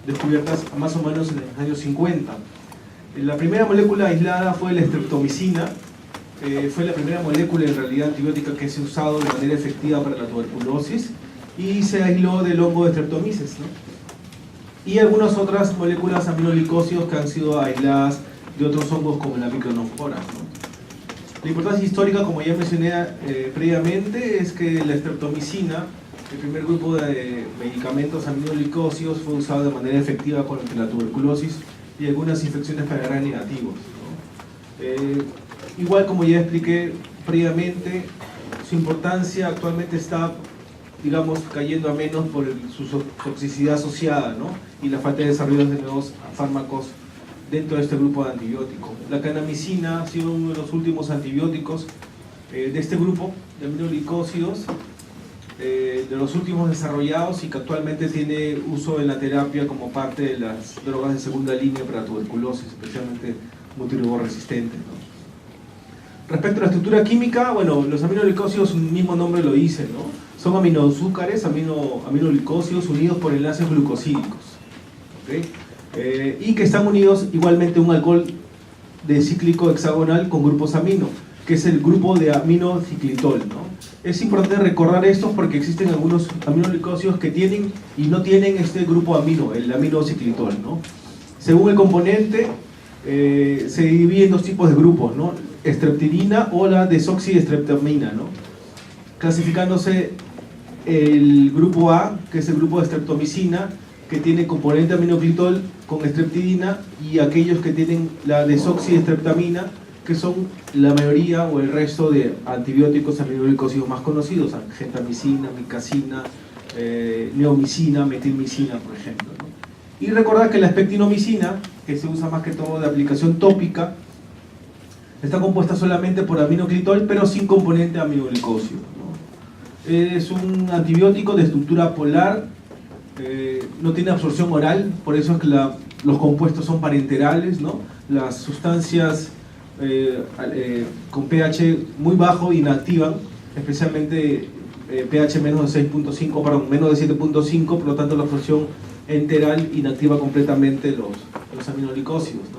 descubiertas más o menos en los años 50. La primera molécula aislada fue la streptomicina, fue la primera molécula en realidad antibiótica que se ha usado de manera efectiva para la tuberculosis y se aisló del hongo de Streptomyces, ¿no? Y algunas otras moléculas aminoglicósidos que han sido aisladas de otros hongos como la micronofora, ¿no? La importancia histórica, como ya mencioné previamente, es que la streptomicina, el primer grupo de medicamentos aminoglicósidos, fue usado de manera efectiva contra la tuberculosis y algunas infecciones para Gram negativos, ¿no? Igual, como ya expliqué previamente, su importancia actualmente está, digamos, cayendo a menos por su toxicidad asociada, ¿no? Y la falta de desarrollo de nuevos fármacos dentro de este grupo de antibióticos. La kanamicina ha sido uno de los últimos antibióticos de este grupo de aminoglicósidos, de los últimos desarrollados y que actualmente tiene uso en la terapia como parte de las drogas de segunda línea para tuberculosis, especialmente multirubor resistente, ¿no? Respecto a la estructura química, bueno, los aminoglicósidos, su mismo nombre lo dice, ¿no? Son aminoazúcares, aminoglicósidos unidos por enlaces glucosídicos, ¿okay? Y que están unidos igualmente a un alcohol de cíclico hexagonal con grupos amino, que es el grupo de aminociclitol, ¿no? Es importante recordar esto porque existen algunos aminoglicósidos que tienen y no tienen este grupo amino, el aminociclitol, ¿no? Según el componente, se divide en dos tipos de grupos, ¿no? Streptidina o la desoxistreptamina, ¿no? Clasificándose el grupo A, que es el grupo de streptomicina, que tiene componente aminoclitol con streptidina, y aquellos que tienen la desoxistreptamina, que son la mayoría o el resto de antibióticos aminoglicósidos más conocidos, gentamicina, micacina, neomicina, metilmicina, por ejemplo, ¿no? Y recordar que la spectinomicina, que se usa más que todo de aplicación tópica, está compuesta solamente por aminoclitol, pero sin componente aminoglicósido, ¿no? Es un antibiótico de estructura polar, no tiene absorción oral, por eso es que los compuestos son parenterales, ¿no? Las sustancias con pH muy bajo inactivan, especialmente pH menos de 6.5, perdón, menos de 7.5, por lo tanto la absorción enteral inactiva completamente los aminoglicósidos, ¿no?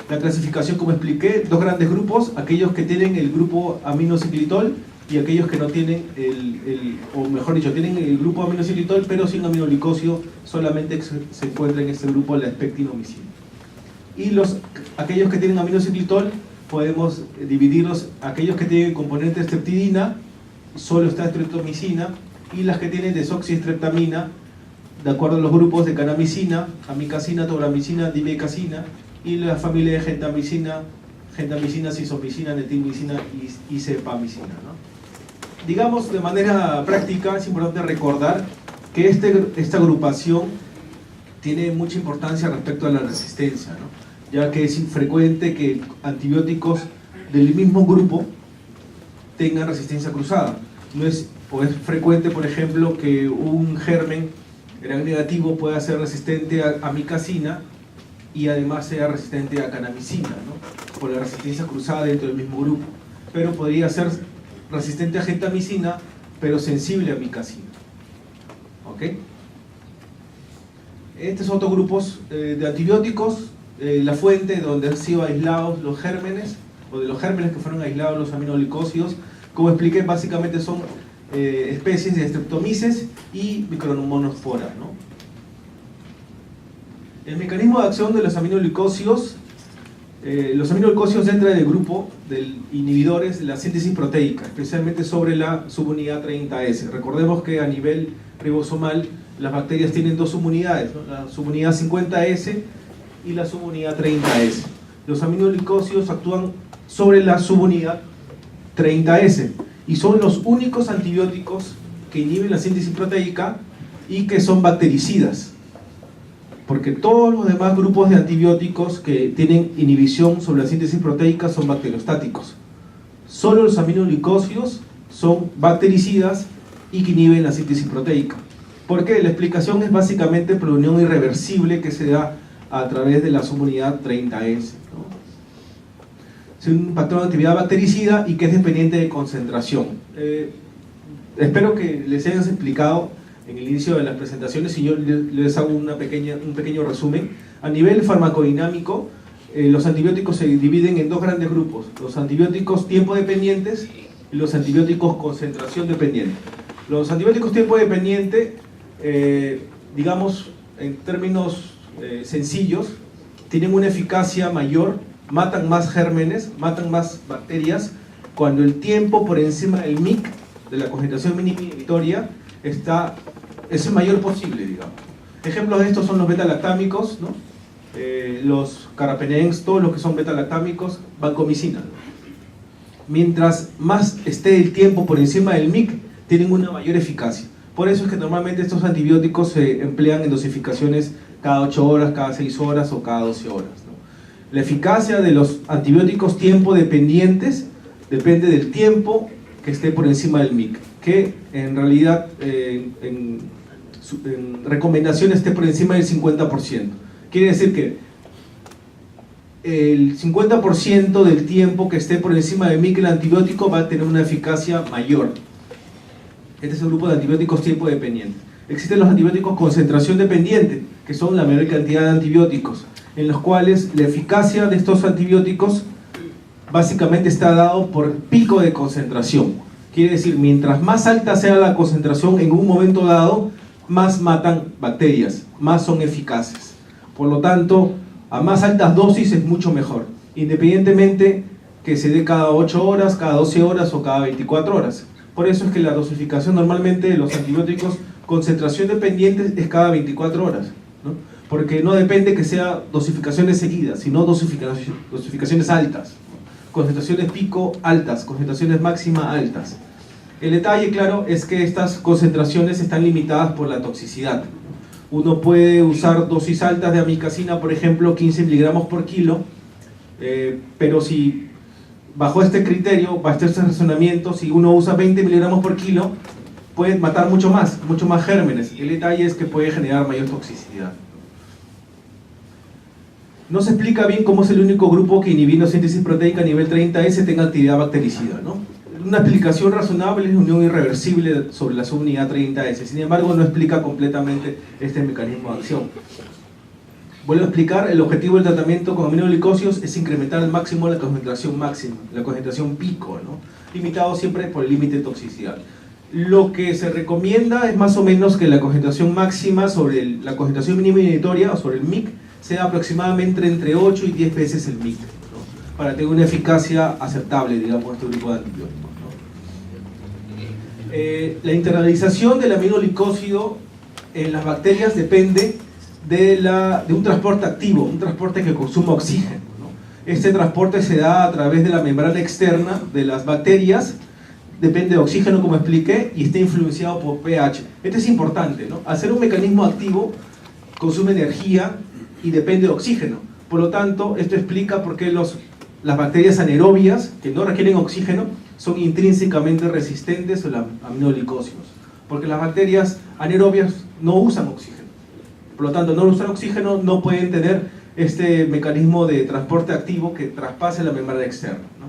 La clasificación, como expliqué, dos grandes grupos: aquellos que tienen el grupo aminociclitol y aquellos que no tienen o mejor dicho, tienen el grupo aminociclitol pero sin aminoglicósido, solamente se encuentra en este grupo la spectinomicina. Y aquellos que tienen aminociclitol podemos dividirlos: aquellos que tienen el componente streptidina, solo está streptomicina, y las que tienen desoxistreptamina, de acuerdo a los grupos de kanamicina, amicacina, tobramicina, dimecacina, y la familia de gentamicina, cisomicina, netilmicina y cepamicina, ¿no? Digamos, de manera práctica, es importante recordar que esta agrupación tiene mucha importancia respecto a la resistencia, ¿no? Ya que es infrecuente que antibióticos del mismo grupo tengan resistencia cruzada. Es frecuente, por ejemplo, que un germen Gram negativo pueda ser resistente a amicacina y además sea resistente a kanamicina, ¿no? Por la resistencia cruzada dentro del mismo grupo. Pero podría ser resistente a gentamicina, pero sensible a amicacina, ¿ok? Estos son otros grupos de antibióticos. La fuente donde han sido aislados los gérmenes, o de los gérmenes que fueron aislados los aminoglicósidos, como expliqué, básicamente son especies de Streptomyces y micronofora, ¿no? El mecanismo de acción de los aminoglicósidos entran en el grupo de inhibidores de la síntesis proteica, especialmente sobre la subunidad 30S. Recordemos que a nivel ribosomal las bacterias tienen dos subunidades, ¿no? La subunidad 50S y la subunidad 30S. Los aminoglicósidos actúan sobre la subunidad 30S y son los únicos antibióticos que inhiben la síntesis proteica y que son bactericidas, porque todos los demás grupos de antibióticos que tienen inhibición sobre la síntesis proteica son bacteriostáticos. Solo los aminoglicósidos son bactericidas y que inhiben la síntesis proteica. ¿Por qué? La explicación es básicamente por la unión irreversible que se da a través de la subunidad 30S, ¿no? Es un patrón de actividad bactericida y que es dependiente de concentración. Espero que les hayas explicado en el inicio de las presentaciones y yo les hago un pequeño resumen. A nivel farmacodinámico, los antibióticos se dividen en dos grandes grupos: los antibióticos tiempo dependientes y los antibióticos concentración dependiente. Los antibióticos tiempo dependiente, digamos en términos sencillos, tienen una eficacia mayor, matan más gérmenes, matan más bacterias cuando el tiempo por encima del MIC, de la concentración mínima inhibitoria, es el mayor posible, digamos. Ejemplos de estos son los beta-lactámicos, ¿no? Los carbapenems, todos los que son beta-lactámicos, vancomicina, ¿no? Mientras más esté el tiempo por encima del MIC, tienen una mayor eficacia. Por eso es que normalmente estos antibióticos se emplean en dosificaciones cada 8 horas, cada 6 horas o cada 12 horas, ¿no? La eficacia de los antibióticos tiempo dependientes depende del tiempo que esté por encima del MIC, que en realidad en recomendación esté por encima del 50%. Quiere decir que el 50% del tiempo que esté por encima del MIC el antibiótico va a tener una eficacia mayor. Este es el grupo de antibióticos tiempo dependiente. Existen los antibióticos concentración dependiente, que son la mayor cantidad de antibióticos, en los cuales la eficacia de estos antibióticos básicamente está dado por pico de concentración. Quiere decir, mientras más alta sea la concentración en un momento dado, más matan bacterias, más son eficaces. Por lo tanto, a más altas dosis es mucho mejor, independientemente que se dé cada 8 horas, cada 12 horas o cada 24 horas. Por eso es que la dosificación normalmente de los antibióticos concentración dependiente es cada 24 horas, ¿no? Porque no depende que sea dosificaciones seguidas, sino dosificaciones altas, concentraciones pico altas, concentraciones máxima altas. El detalle, claro, es que estas concentraciones están limitadas por la toxicidad. Uno puede usar dosis altas de amikacina, por ejemplo, 15 miligramos por kilo, pero si bajo este criterio, bajo este razonamiento, si uno usa 20 miligramos por kilo, puede matar mucho más gérmenes. El detalle es que puede generar mayor toxicidad. No se explica bien cómo es el único grupo que inhibiendo síntesis proteica a nivel 30S tenga actividad bactericida, ¿no? Una explicación razonable es la unión irreversible sobre la subunidad 30S. Sin embargo, no explica completamente este mecanismo de acción. Vuelvo a explicar, el objetivo del tratamiento con aminoglicosidos es incrementar al máximo la concentración pico, ¿no? Limitado siempre por el límite de toxicidad. Lo que se recomienda es más o menos que la concentración máxima sobre la concentración mínima inhibitoria o sobre el MIC sea aproximadamente entre 8 y 10 veces el MIC, ¿no? Para tener una eficacia aceptable, digamos, este grupo de antibióticos, ¿no? La internalización del aminoglicósido en las bacterias depende de un transporte activo, un transporte que consuma oxígeno, ¿no? Este transporte se da a través de la membrana externa de las bacterias, depende de oxígeno, como expliqué, y está influenciado por pH. Esto es importante, ¿no? Al ser un mecanismo activo, consume energía y depende de oxígeno. Por lo tanto, esto explica por qué las bacterias anaerobias, que no requieren oxígeno, son intrínsecamente resistentes a los aminoglicósidos. Porque las bacterias anaerobias no usan oxígeno. Por lo tanto, no usan oxígeno, no pueden tener este mecanismo de transporte activo que traspase la membrana externa, ¿no?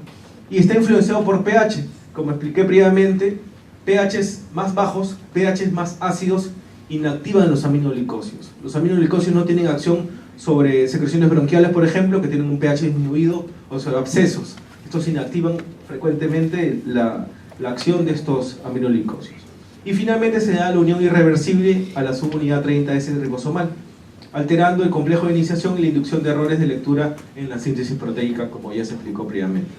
Y está influenciado por pH. Como expliqué previamente, pHs más bajos, pHs más ácidos, inactivan los aminoglicósidos. Los aminoglicósidos no tienen acción sobre secreciones bronquiales, por ejemplo, que tienen un pH disminuido, o sobre abscesos. Estos inactivan frecuentemente la acción de estos aminoglicósidos. Y finalmente se da la unión irreversible a la subunidad 30S ribosomal, alterando el complejo de iniciación y la inducción de errores de lectura en la síntesis proteica, como ya se explicó previamente.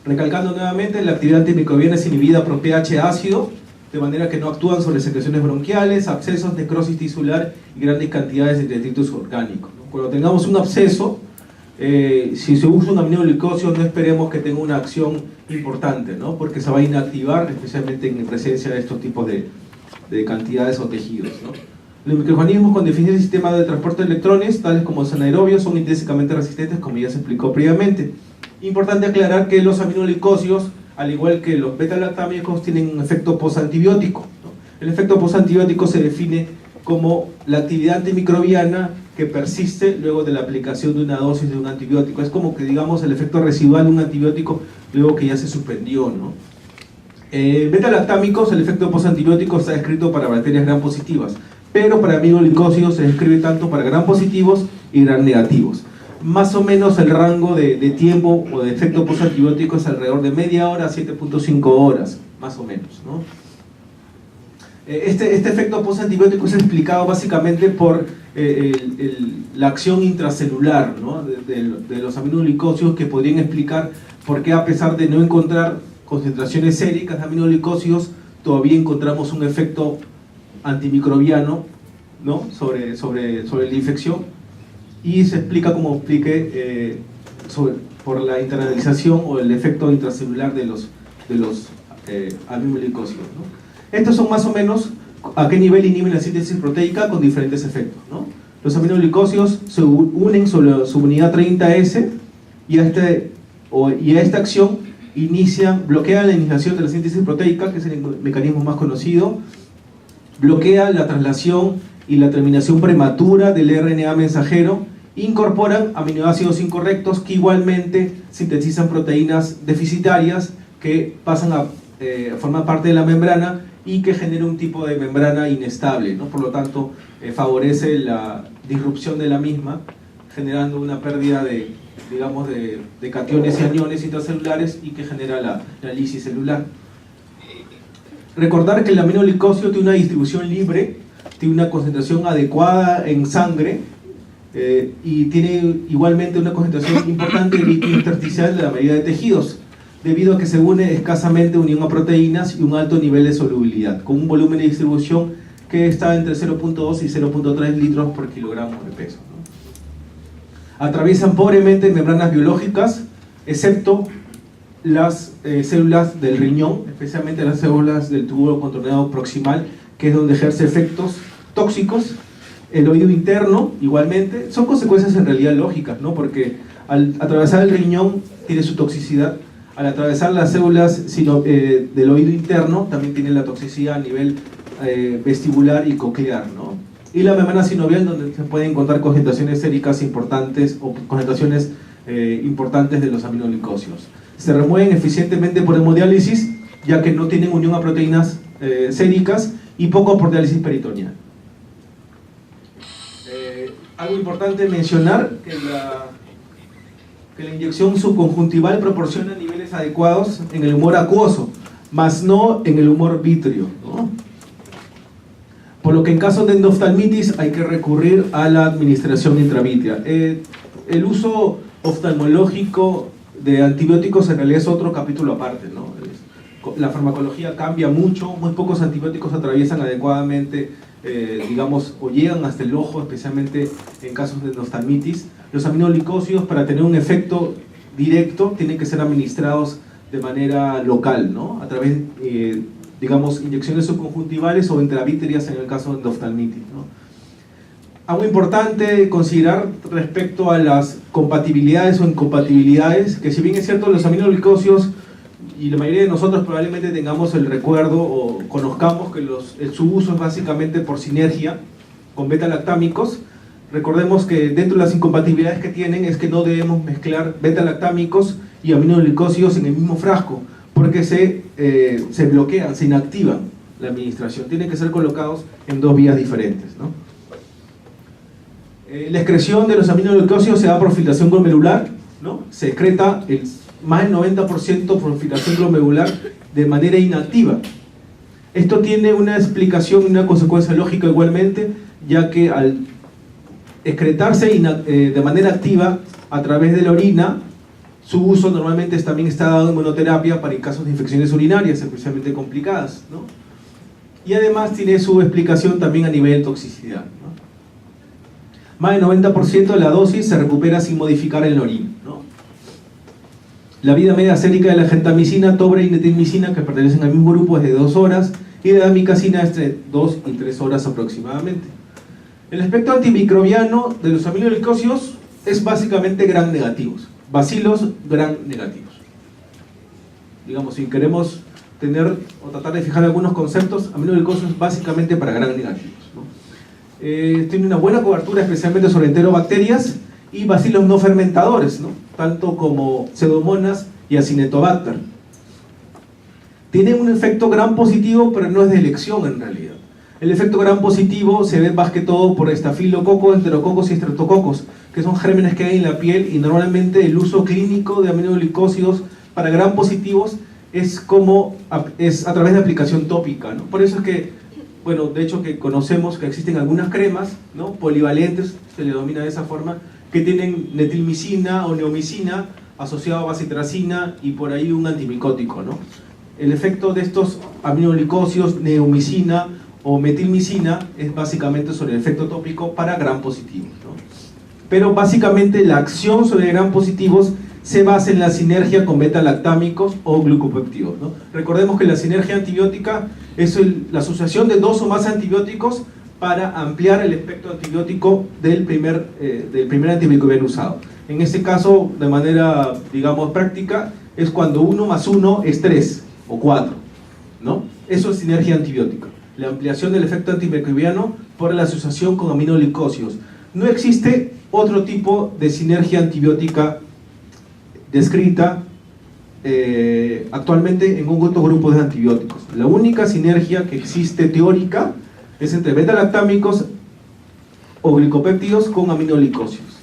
Recalcando nuevamente, la actividad antimicrobiana es inhibida por pH ácido, de manera que no actúan sobre secreciones bronquiales, abscesos, necrosis tisular y grandes cantidades de detritus orgánicos, ¿no? Cuando tengamos un absceso, si se usa un aminoglicosio, no esperemos que tenga una acción importante, ¿no? Porque se va a inactivar, especialmente en presencia de estos tipos de cantidades o tejidos, ¿no? Los microorganismos con deficiencia del sistema de transporte de electrones, tales como los anaerobios, son intrínsecamente resistentes, como ya se explicó previamente. Importante aclarar que los aminoglicósidos, al igual que los beta-lactámicos, tienen un efecto posantibiótico, ¿no? El efecto posantibiótico se define como la actividad antimicrobiana que persiste luego de la aplicación de una dosis de un antibiótico. Es como que, digamos, el efecto residual de un antibiótico luego que ya se suspendió, ¿no? Beta-lactámicos, el efecto postantibiótico está descrito para bacterias gram positivas, pero para aminoglicósidos se describe tanto para gram positivos y gram negativos. Más o menos el rango de tiempo o de efecto postantibiótico es alrededor de media hora a 7.5 horas, más o menos, ¿no? Este efecto postantibiótico es explicado básicamente por la acción intracelular, ¿no? de los aminoglicósidos, que podrían explicar por qué, a pesar de no encontrar concentraciones séricas de aminoglicósidos, todavía encontramos un efecto antimicrobiano, ¿no? sobre la infección, y se explica, como expliqué, por la internalización o el efecto intracelular de los aminoglicósidos, ¿no? Estos son más o menos a qué nivel inhiben la síntesis proteica con diferentes efectos, ¿no? Los aminoglicósidos se unen sobre la subunidad 30S y a esta acción bloquean la iniciación de la síntesis proteica, que es el mecanismo más conocido, bloquean la traslación y la terminación prematura del RNA mensajero, incorporan aminoácidos incorrectos que igualmente sintetizan proteínas deficitarias que pasan a formar parte de la membrana y que genera un tipo de membrana inestable, ¿no? Por lo tanto, favorece la disrupción de la misma, generando una pérdida de cationes y aniones intracelulares, y que genera la lisis celular. Recordar que el aminoglicósido tiene una distribución libre, tiene una concentración adecuada en sangre, y tiene igualmente una concentración importante de líquido intersticial de la mayoría de tejidos, debido a que se une escasamente unión a proteínas y un alto nivel de solubilidad, con un volumen de distribución que está entre 0.2 y 0.3 litros por kilogramo de peso, ¿no? Atraviesan pobremente membranas biológicas, excepto las células del riñón, especialmente las células del túbulo contorneado proximal, que es donde ejerce efectos tóxicos. El oído interno, igualmente, son consecuencias en realidad lógicas, ¿no? Porque al atravesar el riñón tiene su toxicidad. Al atravesar las células del oído interno también tiene la toxicidad a nivel vestibular y coclear, ¿no? Y la membrana sinovial, donde se pueden encontrar concentraciones séricas importantes o concentraciones importantes de los aminoglicósidos. Se remueven eficientemente por hemodiálisis, ya que no tienen unión a proteínas séricas, y poco por diálisis peritoneal. Algo importante mencionar, que la inyección subconjuntival proporciona niveles adecuados en el humor acuoso, mas no en el humor vítreo, ¿no? Por lo que en caso de endoftalmitis hay que recurrir a la administración intravítrea. El uso oftalmológico de antibióticos en realidad es otro capítulo aparte, ¿no? La farmacología cambia mucho, muy pocos antibióticos atraviesan adecuadamente, o llegan hasta el ojo, especialmente en casos de endoftalmitis. Los aminoglicósidos, para tener un efecto directo, tienen que ser administrados de manera local, ¿no? A través, inyecciones subconjuntivales o intravítreas en el caso de endoftalmitis, ¿no? Algo importante considerar respecto a las compatibilidades o incompatibilidades, que si bien es cierto, los aminoglicósidos, y la mayoría de nosotros probablemente tengamos el recuerdo o conozcamos que su uso es básicamente por sinergia con beta-lactámicos, recordemos que dentro de las incompatibilidades que tienen es que no debemos mezclar beta-lactámicos y aminoglicósidos en el mismo frasco, porque se bloquean, se inactivan la administración. Tienen que ser colocados en dos vías diferentes, ¿no? La excreción de los aminoglicósidos se da por filtración glomerular, ¿no? Se excreta más del 90% por filtración glomerular de manera inactiva. Esto tiene una explicación y una consecuencia lógica igualmente, ya que al excretarse de manera activa a través de la orina, su uso normalmente también está dado en monoterapia para casos de infecciones urinarias, especialmente complicadas, ¿no? Y además tiene su explicación también a nivel de toxicidad, ¿no? Más del 90% de la dosis se recupera sin modificar en la orina, ¿no? La vida media sérica de la gentamicina, tobre y netilmicina, que pertenecen al mismo grupo, es de 2 horas, y de la damicacina es de 2 y 3 horas aproximadamente. El aspecto antimicrobiano de los aminoglicósidos es básicamente gram negativos, bacilos gram negativos. Si queremos tener o tratar de fijar algunos conceptos, aminoglicósidos básicamente para gram negativos, ¿no? Tiene una buena cobertura especialmente sobre enterobacterias y bacilos no fermentadores, ¿no? Tanto como pseudomonas y acinetobacter. Tiene un efecto gram positivo, pero no es de elección en realidad. El efecto gram positivo se ve más que todo por estafilococos, enterococos y estreptococos, que son gérmenes que hay en la piel, y normalmente el uso clínico de aminoglicósidos para gram positivos es a través de aplicación tópica, ¿no? Por eso es que, bueno, de hecho que conocemos que existen algunas cremas, ¿no?, polivalentes, se le denomina de esa forma, que tienen netilmicina o neomicina asociado a bacitracina y por ahí un antimicótico, ¿no? El efecto de estos aminoglicósidos, neomicina o metilmicina, es básicamente sobre el efecto tópico para gram positivos, ¿no? Pero básicamente la acción sobre gram positivos se basa en la sinergia con beta-lactámicos o glucopéptidos, ¿no? Recordemos que la sinergia antibiótica es la asociación de dos o más antibióticos para ampliar el espectro antibiótico del primer antimicrobiano usado. En este caso, de manera, digamos, práctica, es cuando 1 más 1 es 3 o 4, ¿no? Eso es sinergia antibiótica, la ampliación del efecto antimicrobiano por la asociación con aminoglicósidos. No existe otro tipo de sinergia antibiótica descrita actualmente en otro grupo de antibióticos. La única sinergia que existe teórica es entre beta-lactámicos o glicopéptidos con aminoglicósidos.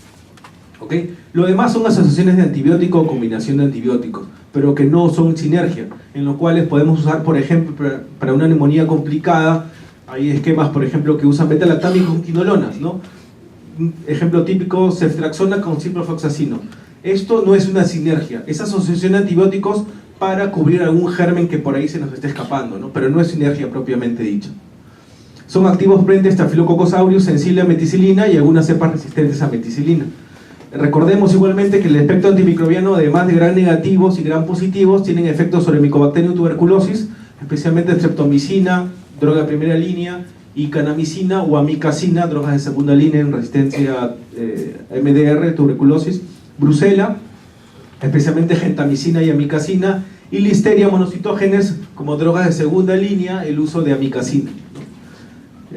¿Okay? Lo demás son asociaciones de antibiótico o combinación de antibióticos, pero que no son sinergia, en los cuales podemos usar, por ejemplo, para una neumonía complicada, hay esquemas, por ejemplo, que usan beta-lactámicos con quinolonas, ¿no? Un ejemplo típico, ceftriaxona con ciprofloxacino. Esto no es una sinergia, es asociación de antibióticos para cubrir algún germen que por ahí se nos esté escapando, ¿no? Pero no es sinergia propiamente dicha. Son activos frente a Staphylococcus aureus sensible a meticilina y algunas cepas resistentes a meticilina. Recordemos igualmente que el espectro antimicrobiano, además de gram negativos y gram positivos, tienen efectos sobre Mycobacterium tuberculosis, especialmente streptomicina, droga de primera línea, y canamicina o amicacina, drogas de segunda línea en resistencia a MDR, tuberculosis, brucela, especialmente gentamicina y amicacina, y listeria monocitógenes como drogas de segunda línea, el uso de amicacina.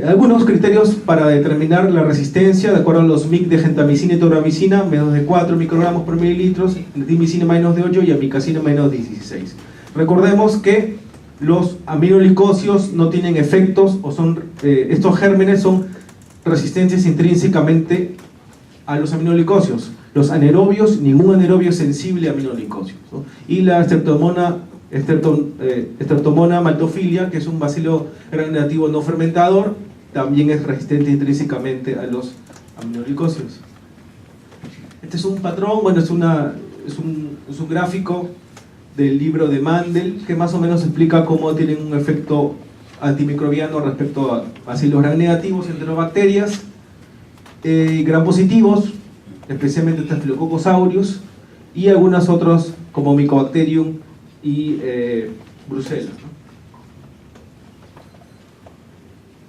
Algunos criterios para determinar la resistencia, de acuerdo a los MIC de gentamicina y tobramicina, menos de 4 microgramos por mililitros, dimicina menos de 8 y amicacina menos de 16. Recordemos que los aminoglicósidos no tienen efectos, o estos gérmenes son resistentes intrínsecamente a los aminoglicósidos. Los anaerobios, ningún anaerobio es sensible a aminoglicósidos, ¿no? Y la Streptomona maltophilia, que es un bacilo gram negativo no fermentador, también es resistente intrínsecamente a los aminoglicósidos. Este es un patrón, bueno, es un gráfico del libro de Mandel, que más o menos explica cómo tienen un efecto antimicrobiano respecto a bacilos gram negativos, enterobacterias, gram positivos, especialmente Staphylococcus aureus, y algunos otros como Mycobacterium y Brucella, ¿no?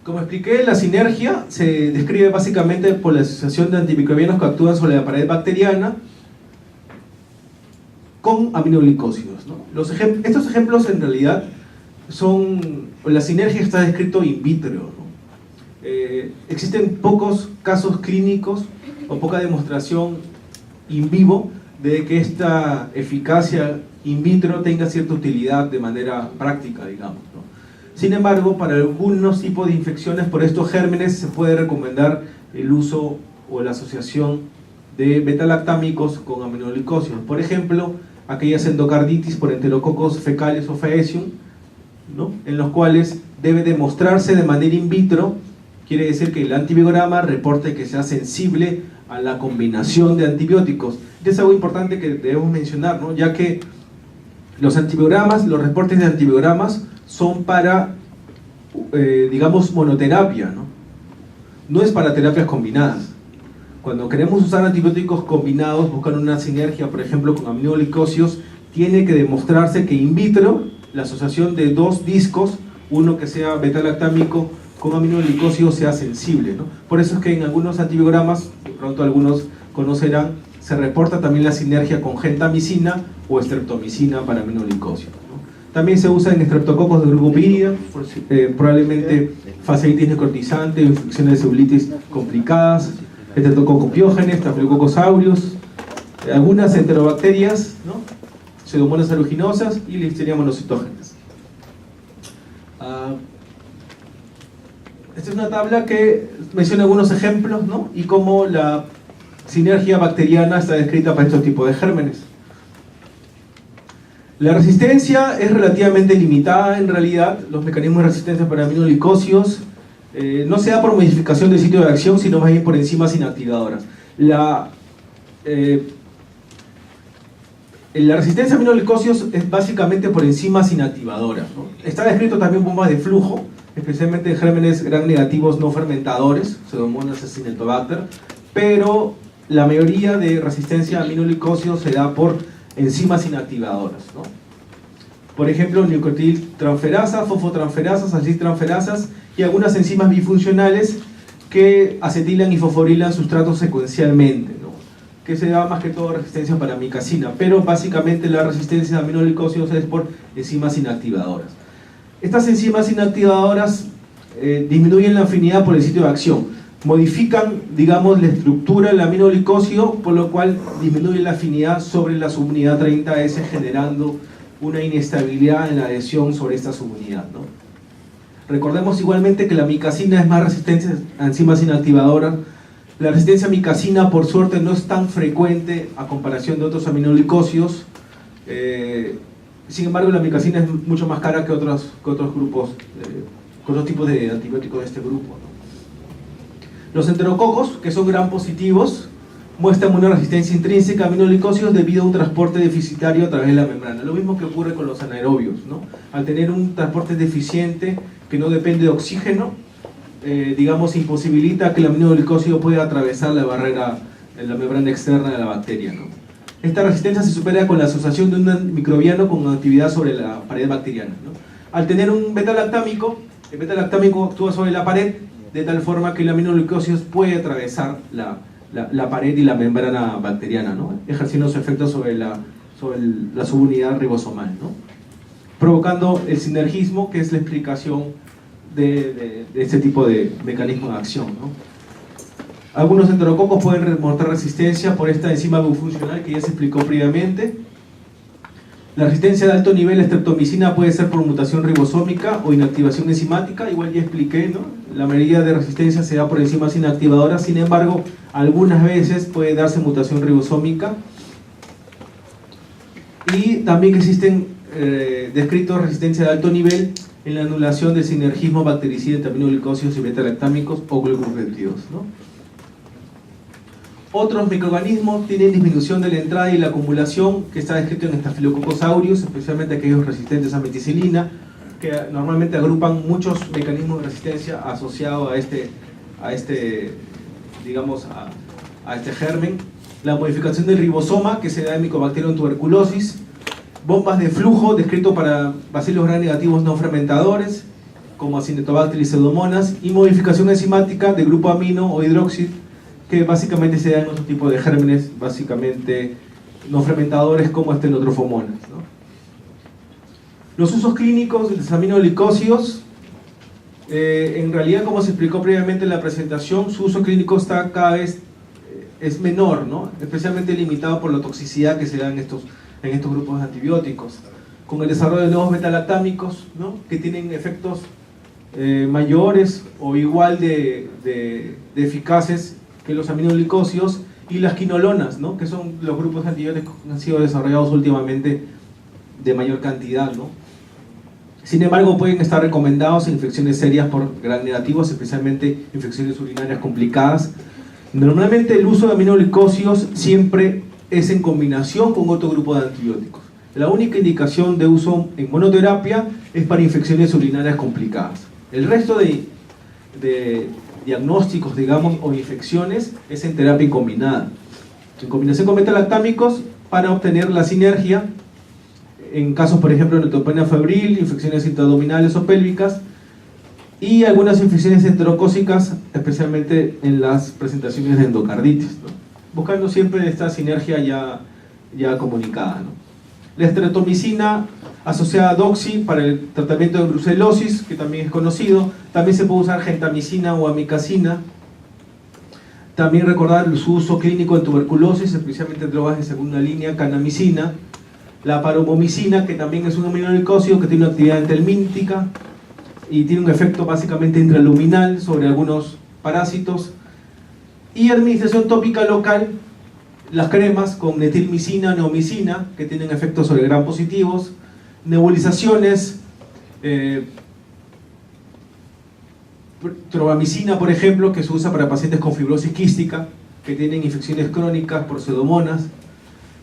Como expliqué, la sinergia se describe básicamente por la asociación de antimicrobianos que actúan sobre la pared bacteriana con aminoglicósidos, ¿no? Estos ejemplos en realidad la sinergia está descrito in vitro, ¿no? Existen pocos casos clínicos o poca demostración in vivo de que esta eficacia in vitro tenga cierta utilidad de manera práctica, digamos, ¿no? Sin embargo, para algunos tipos de infecciones por estos gérmenes se puede recomendar el uso o la asociación de beta-lactámicos con aminoglicósidos. Por ejemplo, aquellas endocarditis por enterococos fecales o faecium, ¿no?, en los cuales debe demostrarse de manera in vitro, quiere decir que el antibiograma reporte que sea sensible a la combinación de antibióticos. Esto es algo importante que debemos mencionar, ¿no?, ya que los reportes de antibiogramas son para, digamos, monoterapia, ¿no? No es para terapias combinadas. Cuando queremos usar antibióticos combinados, buscar una sinergia, por ejemplo, con aminoglicósidos, tiene que demostrarse que in vitro la asociación de dos discos, uno que sea beta-lactámico con aminoglicósidos, sea sensible, ¿no? Por eso es que en algunos antibiogramas, de pronto algunos conocerán, se reporta también la sinergia con gentamicina o streptomicina para aminoglicósidos, ¿no? También se usa en estreptococos de grupo Viridia, probablemente fasciitis necrotizante o infecciones de celulitis complicadas, Streptococcus pyogenes, Staphylococcus aureus, algunas enterobacterias, ¿no?, Pseudomonas aeruginosa y Listeria monocitógenes. Esta es una tabla que menciona algunos ejemplos, ¿no? Y cómo la sinergia bacteriana está descrita para estos tipos de gérmenes. La resistencia es relativamente limitada en realidad. Los mecanismos de resistencia para aminoglicosios no se da por modificación del sitio de acción, sino más bien por enzimas inactivadoras. La resistencia a aminoglicosios es básicamente por enzimas inactivadoras, ¿no? Está descrito también bombas de flujo, especialmente en gérmenes gram negativos no fermentadores, Pseudomonas y Acinetobacter, pero la mayoría de resistencia a aminoglicosios se da por enzimas inactivadoras, ¿no? Por ejemplo, nucleotiltransferasas, fosfotransferasas, aciltransferasas y algunas enzimas bifuncionales que acetilan y fosforilan sustratos secuencialmente, ¿no? Que se da más que todo resistencia para micacina, pero básicamente la resistencia a aminoglicosios es por enzimas inactivadoras. Estas enzimas inactivadoras disminuyen la afinidad por el sitio de acción, modifican, digamos, la estructura del aminoglicosio, por lo cual disminuye la afinidad sobre la subunidad 30S, generando una inestabilidad en la adhesión sobre esta subunidad, ¿no? Recordemos igualmente que la micacina es más resistente a enzimas inactivadoras. La resistencia a micacina, por suerte, no es tan frecuente a comparación de otros aminoglicosios. Sin embargo, la micacina es mucho más cara que otros grupos, con otros tipos de antibióticos de este grupo, ¿no? Los enterococos, que son gram positivos, muestran una resistencia intrínseca a aminoglicosios debido a un transporte deficitario a través de la membrana. Lo mismo que ocurre con los anaerobios, ¿no? Al tener un transporte deficiente que no depende de oxígeno, digamos, imposibilita que el aminoglicosio pueda atravesar la barrera, la membrana externa de la bacteria, ¿no? Esta resistencia se supera con la asociación de un microbiano con actividad sobre la pared bacteriana, ¿no? Al tener un beta-lactámico, el beta-lactámico actúa sobre la pared de tal forma que el aminoglicosio puede atravesar la pared y la membrana bacteriana, ¿no? Ejerciendo su efecto sobre la subunidad ribosomal, ¿no? Provocando el sinergismo, que es la explicación de este tipo de mecanismo de acción, ¿no? Algunos enterococos pueden mostrar resistencia por esta enzima bifuncional que ya se explicó previamente. La resistencia de alto nivel a streptomicina puede ser por mutación ribosómica o inactivación enzimática, igual ya expliqué, ¿no? La mayoría de resistencia se da por enzimas inactivadoras, sin embargo, algunas veces puede darse mutación ribosómica. Y también existen descritos resistencia de alto nivel en la anulación del sinergismo bactericida entre aminoglicosios y beta-lactámicos o glucopéptidos, ¿no? Otros microorganismos tienen disminución de la entrada y la acumulación, que está descrito en Staphylococcus aureus, especialmente aquellos resistentes a meticilina, que normalmente agrupan muchos mecanismos de resistencia asociados a este germen. La modificación del ribosoma, que se da en Mycobacterium tuberculosis. Bombas de flujo, descrito para bacilos gram negativos no fermentadores, como Acinetobacter y Pseudomonas. Y modificación enzimática de grupo amino o hidróxido, que básicamente se da en otro tipo de gérmenes, básicamente no fermentadores, como Stenotrophomonas, ¿no? Los usos clínicos de los aminoglicosios, en realidad, como se explicó previamente en la presentación, su uso clínico está cada vez es menor, ¿no? Especialmente limitado por la toxicidad que se da en estos grupos de antibióticos, con el desarrollo de nuevos betalactámicos, ¿no? Que tienen efectos mayores o igual de eficaces que los aminoglicosios, y las quinolonas, ¿no? Que son los grupos de antibióticos que han sido desarrollados últimamente de mayor cantidad, ¿no? Sin embargo, pueden estar recomendados en infecciones serias por gram negativos, especialmente infecciones urinarias complicadas. Normalmente el uso de aminoglicosios siempre es en combinación con otro grupo de antibióticos. La única indicación de uso en monoterapia es para infecciones urinarias complicadas. El resto de diagnósticos, digamos, o infecciones es en terapia combinada, en combinación con betalactámicos, para obtener la sinergia en casos, por ejemplo, de neutropenia febril, infecciones intraabdominales o pélvicas, y algunas infecciones enterocócicas, especialmente en las presentaciones de endocarditis, ¿no? Buscando siempre esta sinergia ya comunicada, ¿no? La estreptomicina asociada a doxy para el tratamiento de brucelosis, que también es conocido. También se puede usar gentamicina o amicacina. También recordar su uso clínico en tuberculosis, especialmente en drogas de segunda línea, canamicina. La paromomicina, que también es un aminoglicosio que tiene una actividad antihelmíntica. y tiene un efecto básicamente intraluminal sobre algunos parásitos. Y administración tópica local, las cremas con metilmicina, neomicina, que tienen efectos sobre gram positivos, nebulizaciones, trovamicina, por ejemplo, que se usa para pacientes con fibrosis quística, que tienen infecciones crónicas por pseudomonas,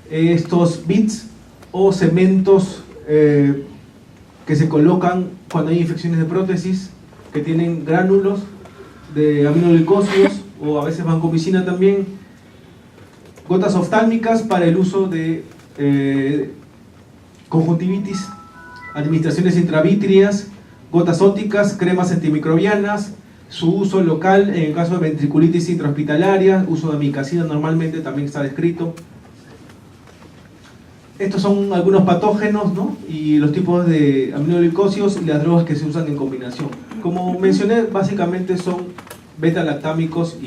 estos bits o cementos que se colocan cuando hay infecciones de prótesis, que tienen gránulos de aminoglicosidos o a veces vancomicina también, gotas oftálmicas para el uso de conjuntivitis, administraciones intravítreas, gotas ópticas, cremas antimicrobianas, su uso local en el caso de ventriculitis intrahospitalaria, uso de amicacina normalmente también está descrito. Estos son algunos patógenos, ¿no? Y los tipos de aminoglicosidos y las drogas que se usan en combinación. Como mencioné, básicamente son beta-lactámicos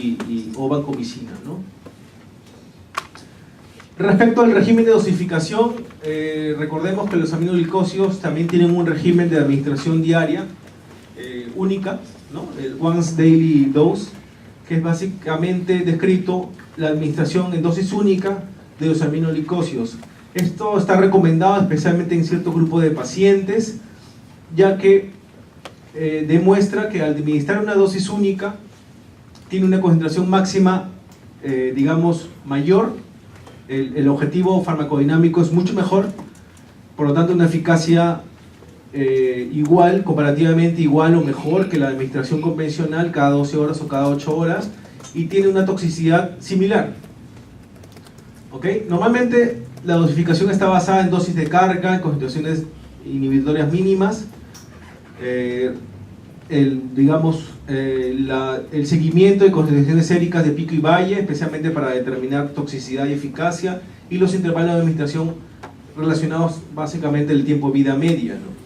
o vancomicina, ¿no? Respecto al régimen de dosificación, recordemos que los aminoglicosidos también tienen un régimen de administración diaria única, ¿no? El once daily dose, que es básicamente descrito la administración en dosis única de los aminoglicosidos. Esto está recomendado especialmente en cierto grupo de pacientes, ya que demuestra que al administrar una dosis única tiene una concentración máxima, digamos, mayor, el objetivo farmacodinámico es mucho mejor, por lo tanto una eficacia igual, comparativamente igual o mejor que la administración convencional cada 12 horas o cada 8 horas, y tiene una toxicidad similar. ¿Ok? Normalmente la dosificación está basada en dosis de carga, en concentraciones inhibitorias mínimas, el seguimiento de concentraciones séricas de pico y valle, especialmente para determinar toxicidad y eficacia, y los intervalos de administración relacionados básicamente al tiempo vida media, ¿no?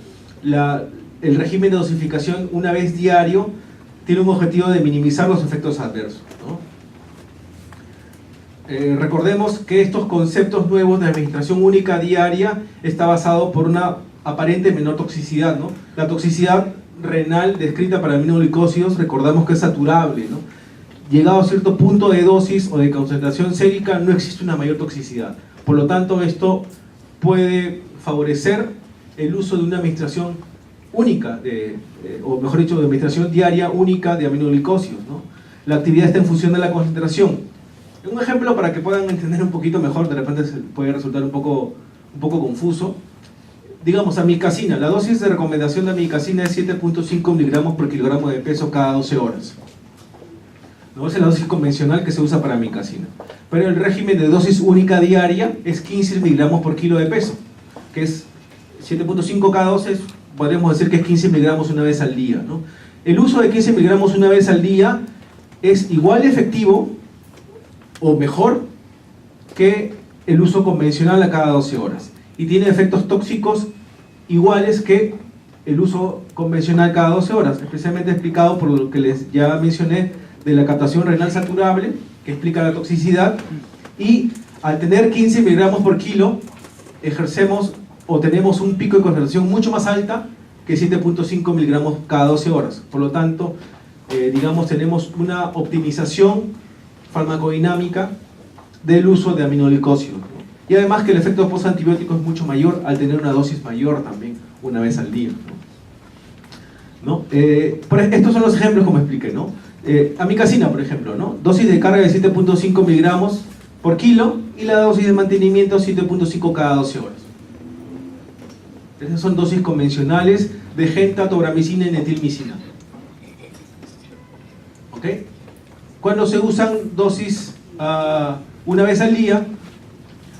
El régimen de dosificación una vez diario tiene un objetivo de minimizar los efectos adversos, ¿no? Recordemos que estos conceptos nuevos de administración única diaria está basado por una aparente menor toxicidad, ¿no? La toxicidad renal descrita para aminoglicosidos recordamos que es saturable, ¿no? Llegado a cierto punto de dosis o de concentración sérica no existe una mayor toxicidad, por lo tanto esto puede favorecer el uso de una administración única, o mejor dicho, de administración diaria única de aminoglicosidos, ¿no? La actividad está en función de la concentración. Un ejemplo para que puedan entender un poquito mejor, de repente puede resultar un poco confuso. Digamos, amicacina, la dosis de recomendación de amicacina es 7.5 miligramos por kilogramo de peso cada 12 horas. ¿No? Esa es la dosis convencional que se usa para amicacina. Pero el régimen de dosis única diaria es 15 miligramos por kilo de peso, que es 7.5 cada 12, podríamos decir que es 15 miligramos una vez al día, ¿no? El uso de 15 miligramos una vez al día es igual de efectivo o mejor que el uso convencional a cada 12 horas y tiene efectos tóxicos iguales que el uso convencional cada 12 horas, especialmente explicado por lo que les ya mencioné de la captación renal saturable, que explica la toxicidad, y al tener 15 miligramos por kilo ejercemos o tenemos un pico de concentración mucho más alta que 7.5 miligramos cada 12 horas, por lo tanto digamos tenemos una optimización farmacodinámica del uso de aminoglicosidos, ¿no? Y además que el efecto postantibiótico es mucho mayor al tener una dosis mayor también una vez al día, ¿no? Estos son los ejemplos como expliqué, ¿no? Amicacina, por ejemplo, ¿no? Dosis de carga de 7.5 miligramos por kilo y la dosis de mantenimiento 7.5 cada 12 horas. Esas son dosis convencionales de gentatobramicina y netilmicina. ¿Ok? Cuando se usan dosis una vez al día,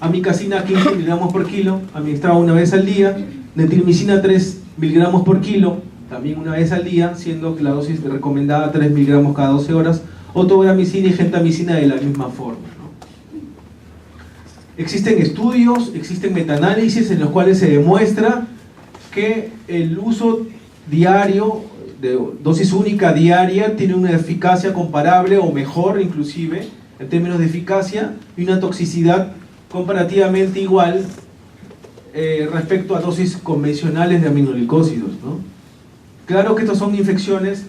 amicacina 15 miligramos por kilo, administrada una vez al día, netilmicina 3 miligramos por kilo, también una vez al día, siendo que la dosis recomendada 3 miligramos cada 12 horas, o tobramicina y gentamicina de la misma forma, ¿no? Existen estudios, existen metaanálisis en los cuales se demuestra que el uso diario de dosis única diaria tiene una eficacia comparable o mejor inclusive en términos de eficacia y una toxicidad comparativamente igual respecto a dosis convencionales de aminoglicosidos, ¿no? Claro que estas son infecciones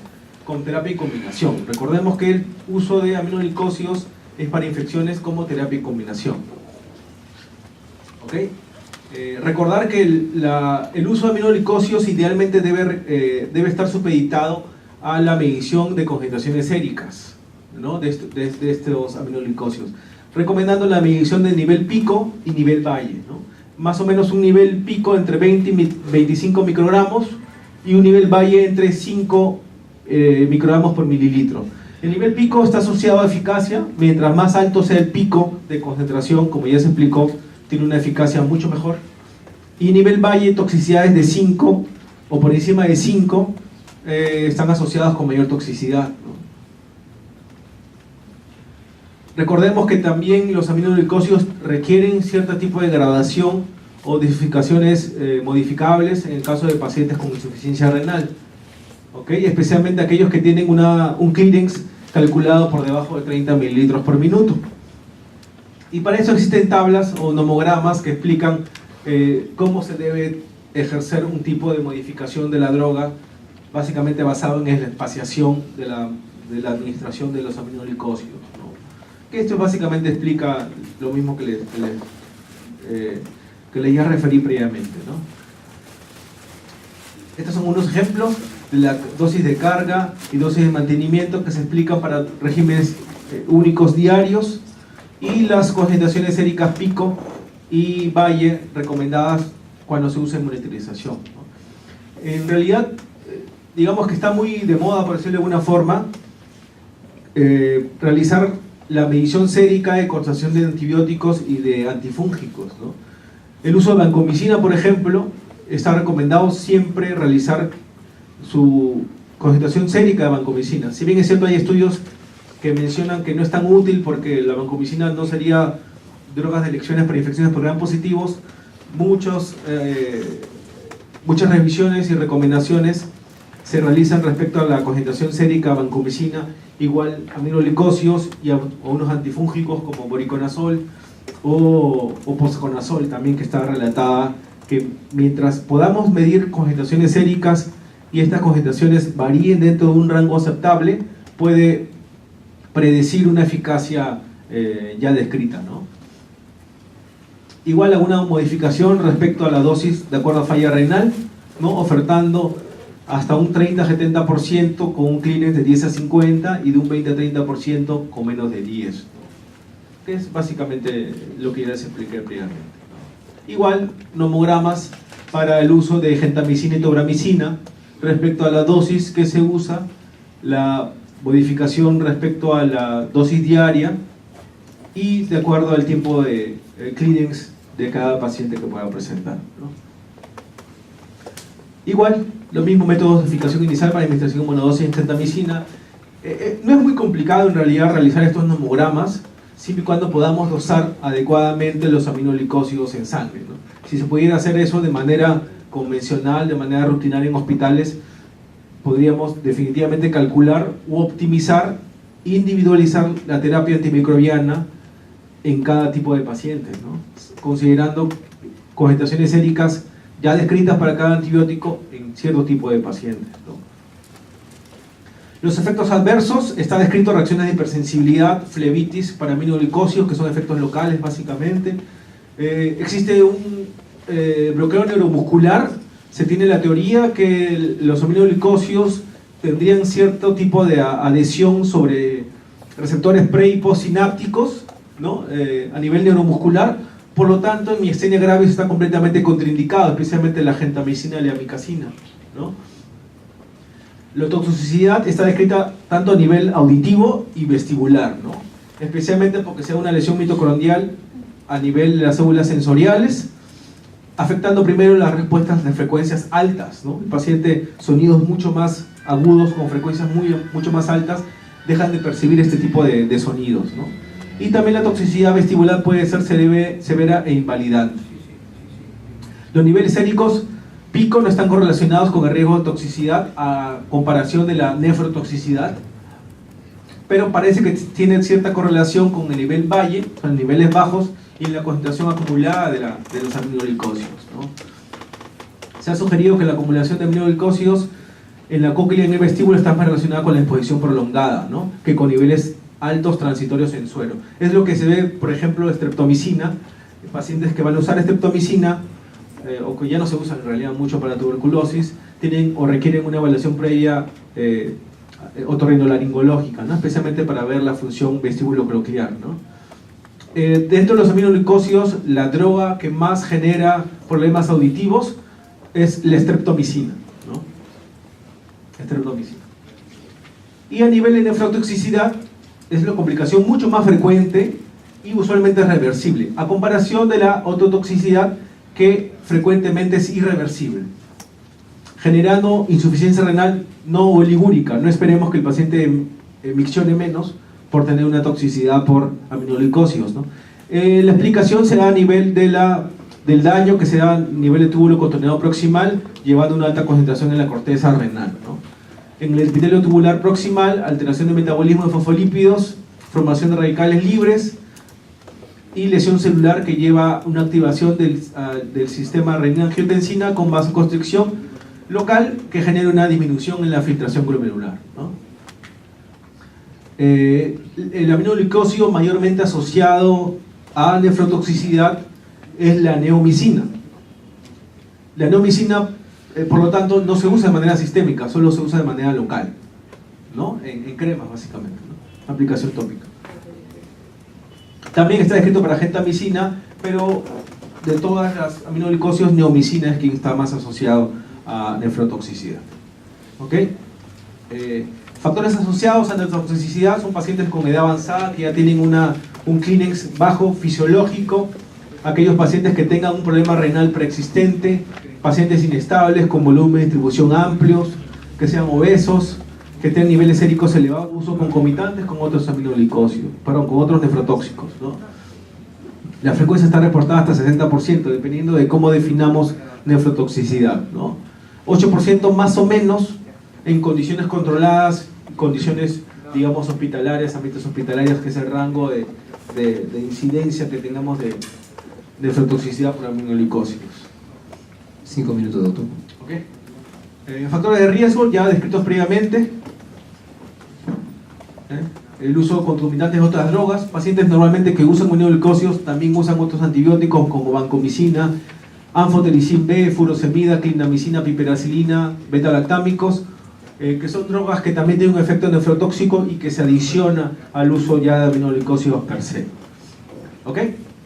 con terapia y combinación. Recordemos que el uso de aminoglicosidos es para infecciones como terapia y combinación. ¿Ok? Recordar que el uso de aminoglicosidos idealmente debe estar supeditado a la medición de concentraciones séricas, ¿no? de estos aminoglicosidos, recomendando la medición de nivel pico y nivel valle, ¿no? Más o menos un nivel pico entre 20 y 25 microgramos y un nivel valle entre 5 microgramos por mililitro. El nivel pico está asociado a eficacia. Mientras más alto sea el pico de concentración, como ya se explicó, tiene una eficacia mucho mejor. Y nivel valle, toxicidades de 5 o por encima de 5 están asociadas con mayor toxicidad, ¿no? Recordemos que también los aminoglicosidos requieren cierto tipo de gradación o dosificaciones modificables en el caso de pacientes con insuficiencia renal, ¿okay? Especialmente aquellos que tienen un clearance calculado por debajo de 30 mililitros por minuto. Y para eso existen tablas o nomogramas que explican cómo se debe ejercer un tipo de modificación de la droga, básicamente basado en la espaciación de la administración de los aminoglicosidos, ¿no? Que esto básicamente explica lo mismo que les ya referí previamente, ¿no? Estos son unos ejemplos de la dosis de carga y dosis de mantenimiento que se explican para regímenes únicos diarios, y las concentraciones séricas pico y valle recomendadas cuando se usa en monitorización, ¿no? En realidad, digamos que está muy de moda, por decirlo de alguna forma, realizar la medición sérica de concentración de antibióticos y de antifúngicos, ¿no? El uso de vancomicina, por ejemplo, está recomendado siempre realizar su concentración sérica de vancomicina. Si bien es cierto, hay estudios que mencionan que no es tan útil porque la vancomicina no sería drogas de elecciones para infecciones por gram positivos, muchas revisiones y recomendaciones se realizan respecto a la concentración sérica de vancomicina, igual aminoglicosidos y a unos antifúngicos como voriconazol o posaconazol también, que está relatada que mientras podamos medir concentraciones séricas y estas concentraciones varíen dentro de un rango aceptable, puede predecir una eficacia ya descrita, ¿no? Igual alguna modificación respecto a la dosis de acuerdo a falla renal, ¿no? Ofertando hasta un 30-70% con un clearance de 10 a 50 y de un 20-30% con menos de 10, ¿no? Que es básicamente lo que ya les expliqué previamente, ¿no? Igual, nomogramas para el uso de gentamicina y tobramicina respecto a la dosis que se usa, la modificación respecto a la dosis diaria y de acuerdo al tiempo de clearance de cada paciente que pueda presentar, ¿no? Igual, los mismos métodos de dosificación inicial para administración monodosis en gentamicina. No es muy complicado en realidad realizar estos nomogramas, siempre y cuando podamos dosar adecuadamente los aminoglicosidos en sangre, ¿no? Si se pudiera hacer eso de manera convencional, de manera rutinaria en hospitales, podríamos definitivamente calcular u optimizar, individualizar la terapia antimicrobiana en cada tipo de pacientes, ¿no? Considerando concentraciones séricas ya descritas para cada antibiótico en cierto tipo de pacientes, ¿no? Los efectos adversos, está descrito reacciones de hipersensibilidad, flebitis para aminoglicosidos, que son efectos locales básicamente. Existe un bloqueo neuromuscular. Se tiene la teoría que los aminoglicosidos tendrían cierto tipo de adhesión sobre receptores pre y postsinápticos, ¿no? A nivel neuromuscular. Por lo tanto, en miastenia gravis está completamente contraindicado, especialmente la gentamicina y la amicacina, ¿no? La toxicidad está descrita tanto a nivel auditivo y vestibular, ¿no? Especialmente porque sea una lesión mitocondrial a nivel de las células sensoriales, afectando primero las respuestas de frecuencias altas, ¿no? El paciente, sonidos mucho más agudos con frecuencias mucho más altas, dejan de percibir este tipo de sonidos, ¿no? Y también la toxicidad vestibular puede ser severa e invalidante. Los niveles séricos pico no están correlacionados con el riesgo de toxicidad a comparación de la nefrotoxicidad, pero parece que tiene cierta correlación con el nivel valle, con niveles bajos, y la concentración acumulada de los aminoglicosidos, ¿no? Se ha sugerido que la acumulación de aminoglicosidos en la cóclea y en el vestíbulo está más relacionada con la exposición prolongada, ¿no? Que con niveles altos transitorios en suero. Es lo que se ve, por ejemplo, de streptomicina, pacientes que van a usar streptomicina, o que ya no se usan en realidad mucho para tuberculosis, tienen o requieren una evaluación previa otorrinolaringológica, ¿no? Especialmente para ver la función vestíbulo-coclear, ¿no? Dentro de los aminoglucósidos, la droga que más genera problemas auditivos es la streptomicina, ¿no? Streptomicina. Y a nivel de nefrotoxicidad, es una complicación mucho más frecuente y usualmente es reversible, a comparación de la ototoxicidad, que frecuentemente es irreversible, generando insuficiencia renal no oligúrica. No esperemos que el paciente miccione menos por tener una toxicidad por aminoglucósidos, ¿no? La explicación se da a nivel del daño que se da a nivel de túbulo contorneado proximal, llevando a una alta concentración en la corteza renal, ¿no? En el epitelio tubular proximal, alteración de metabolismo de fosfolípidos, formación de radicales libres y lesión celular que lleva una activación del sistema renina-angiotensina con vasoconstricción local que genera una disminución en la filtración glomerular, ¿no? El aminoglucósido mayormente asociado a nefrotoxicidad es la neomicina. La neomicina, por lo tanto, no se usa de manera sistémica, solo se usa de manera local, ¿no? En cremas, básicamente, ¿no? Aplicación tópica. También está descrito para gentamicina, pero de todas las aminoglucósidos, neomicina es quien está más asociado a nefrotoxicidad. ¿Ok? Factores asociados a nefrotoxicidad son pacientes con edad avanzada que ya tienen un Kleenex bajo fisiológico, aquellos pacientes que tengan un problema renal preexistente, pacientes inestables con volumen de distribución amplios, que sean obesos, que tengan niveles séricos elevados, uso concomitantes con otros aminoglucósidos, con otros nefrotóxicos, ¿no? La frecuencia está reportada hasta 60%, dependiendo de cómo definamos nefrotoxicidad, ¿no? 8% más o menos en condiciones controladas, condiciones, digamos, hospitalarias, ambientes hospitalarios, que es el rango de incidencia que tengamos de nefrotoxicidad por aminoglucósidos. 5 minutos, doctor. Okay. Factores de riesgo ya descritos previamente. El uso de concomitantes de otras drogas. Pacientes normalmente que usan aminoglucósidos también usan otros antibióticos como vancomicina, anfotericin B, furosemida, clindamicina, piperacilina, beta-lactámicos, que son drogas que también tienen un efecto nefrotóxico y que se adiciona al uso ya de aminoglucósidos per se. ¿Ok?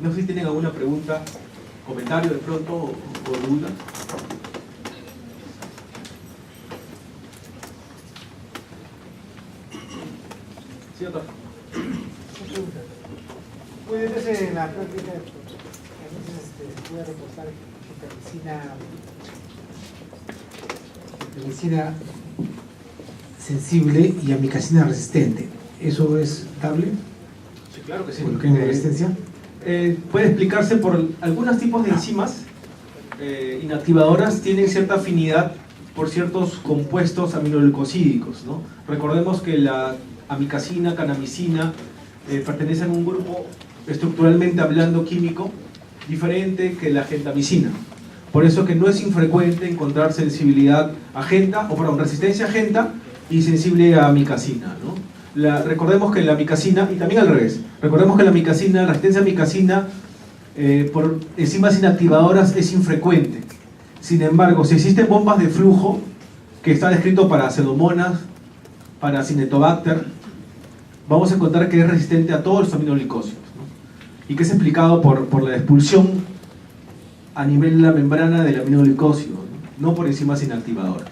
No sé si tienen alguna pregunta, comentario de pronto o duda. Sí, doctor. Puede verse en la práctica, a veces se puede reportar gentamicina sensible y amicacina resistente. ¿Eso es estable? Sí, claro que sí. ¿Por qué en resistencia? Puede explicarse por algunos tipos de enzimas inactivadoras, tienen cierta afinidad por ciertos compuestos aminoglucosídicos, ¿no? Recordemos que la amicacina, canamicina pertenecen a un grupo estructuralmente hablando químico diferente que la gentamicina. Por eso que no es infrecuente encontrar sensibilidad a genta, resistencia a genta y sensible a amicacina, ¿no? Recordemos que la amicacina, y también al revés, recordemos que la amicacina, la resistencia a amicacina por enzimas inactivadoras es infrecuente. Sin embargo, si existen bombas de flujo, que está descrito para Pseudomonas, para Cinetobacter, vamos a encontrar que es resistente a todos los aminoglucósidos, ¿no? Y que es explicado por la expulsión a nivel de la membrana del aminoglucósido, no por enzimas inactivadoras.